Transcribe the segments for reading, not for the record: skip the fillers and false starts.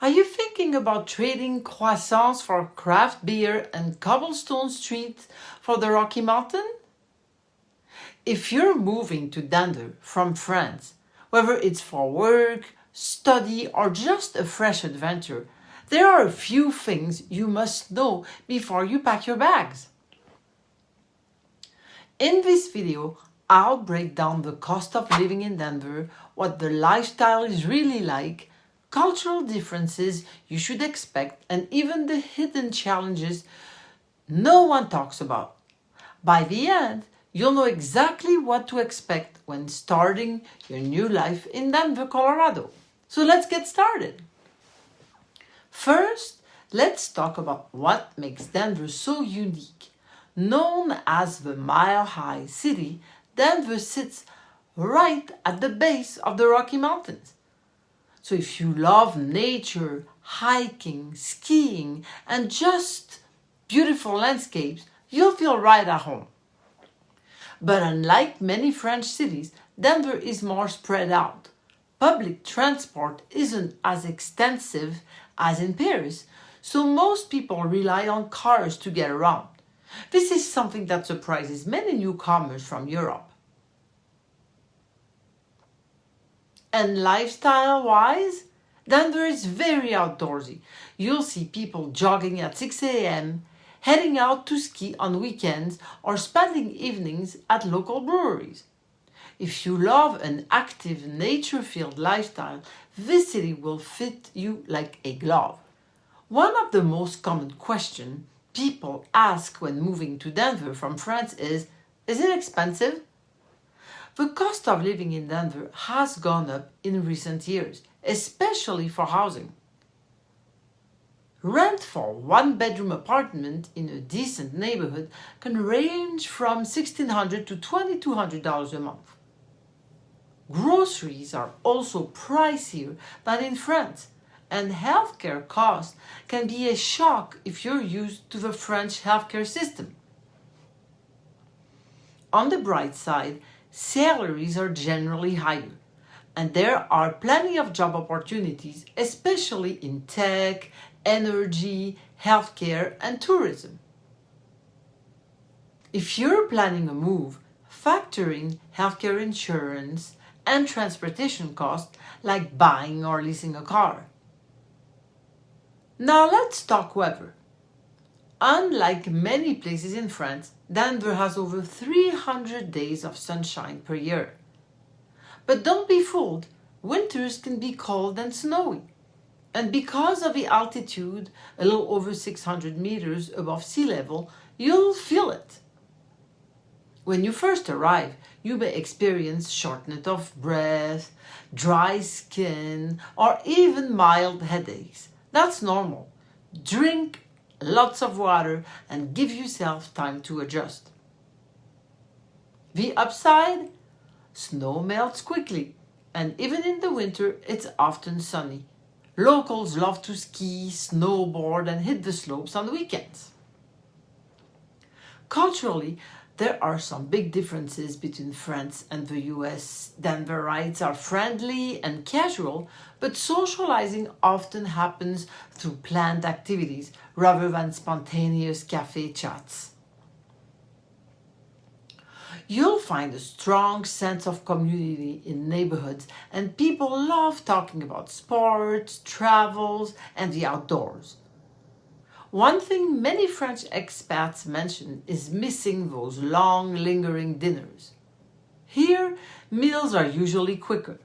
Are you thinking about trading croissants for craft beer and cobblestone streets for the Rocky Mountain? If you're moving to Denver from France, whether it's for work, study, or just a fresh adventure, there are a few things you must know before you pack your bags. In this video, I'll break down the cost of living in Denver, what the lifestyle is really like, cultural differences you should expect, and even the hidden challenges no one talks about. By the end, you'll know exactly what to expect when starting your new life in Denver, Colorado. So let's get started. First, let's talk about what makes Denver so unique. Known as the Mile High City, Denver sits right at the base of the Rocky Mountains. So if you love nature, hiking, skiing, and just beautiful landscapes, you'll feel right at home. But unlike many French cities, Denver is more spread out. Public transport isn't as extensive as in Paris, so most people rely on cars to get around. This is something that surprises many newcomers from Europe. And lifestyle-wise, Denver is very outdoorsy. You'll see people jogging at 6 a.m., heading out to ski on weekends, or spending evenings at local breweries. If you love an active, nature-filled lifestyle, this city will fit you like a glove. One of the most common questions people ask when moving to Denver from France is it expensive? The cost of living in Denver has gone up in recent years, especially for housing. Rent for a one-bedroom apartment in a decent neighborhood can range from $1,600 to $2,200 a month. Groceries are also pricier than in France, and healthcare costs can be a shock if you're used to the French healthcare system. On the bright side, salaries are generally higher, and there are plenty of job opportunities, especially in tech, energy, healthcare, and tourism. If you're planning a move, factor in healthcare insurance and transportation costs like buying or leasing a car. Now let's talk weather. Unlike many places in France, Denver has over 300 days of sunshine per year. But don't be fooled, winters can be cold and snowy. And because of the altitude, a little over 600 meters above sea level, you'll feel it. When you first arrive, you may experience shortness of breath, dry skin, or even mild headaches. That's normal. Drink lots of water and give yourself time to adjust. The upside? Snow melts quickly, and even in the winter, it's often sunny. Locals love to ski, snowboard, and hit the slopes on the weekends. Culturally, there are some big differences between France and the US. Denverites are friendly and casual, but socializing often happens through planned activities rather than spontaneous cafe chats. You'll find a strong sense of community in neighborhoods, and people love talking about sports, travels, and the outdoors. One thing many French expats mention is missing those long, lingering dinners. Here, meals are usually quicker,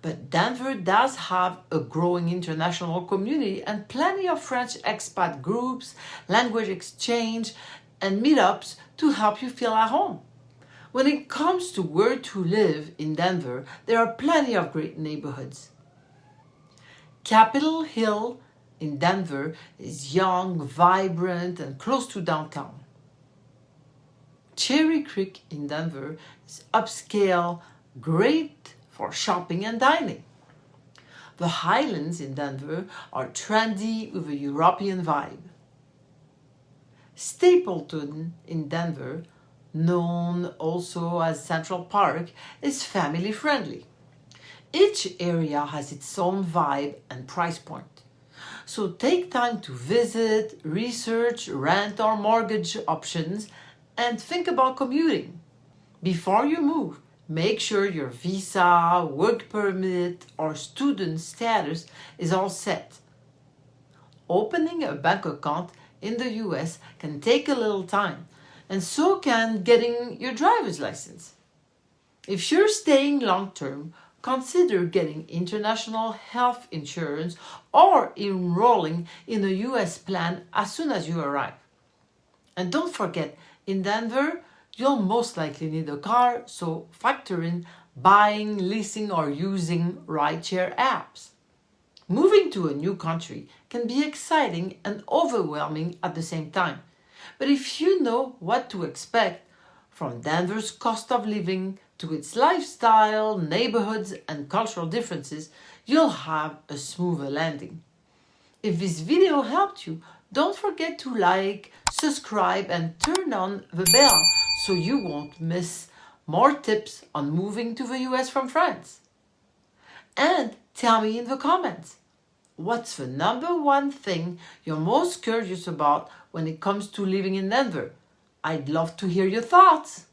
but Denver does have a growing international community and plenty of French expat groups, language exchange, and meetups to help you feel at home. When it comes to where to live in Denver, there are plenty of great neighborhoods. Capitol Hill in Denver is young, vibrant, and close to downtown. Cherry Creek in Denver is upscale, great for shopping and dining. The Highlands in Denver are trendy with a European vibe. Stapleton in Denver, known also as Central Park, is family friendly. Each area has its own vibe and price point. So take time to visit, research, rent or mortgage options, and think about commuting. Before you move, make sure your visa, work permit, or student status is all set. Opening a bank account in the US can take a little time, and so can getting your driver's license. If you're staying long term, consider getting international health insurance or enrolling in a US plan as soon as you arrive. And don't forget, in Denver, you'll most likely need a car, so factor in buying, leasing, or using rideshare apps. Moving to a new country can be exciting and overwhelming at the same time. But if you know what to expect, from Denver's cost of living to its lifestyle, neighborhoods, and cultural differences, you'll have a smoother landing. If this video helped you, don't forget to like, subscribe, and turn on the bell so you won't miss more tips on moving to the US from France. And tell me in the comments, what's the number one thing you're most curious about when it comes to living in Denver? I'd love to hear your thoughts.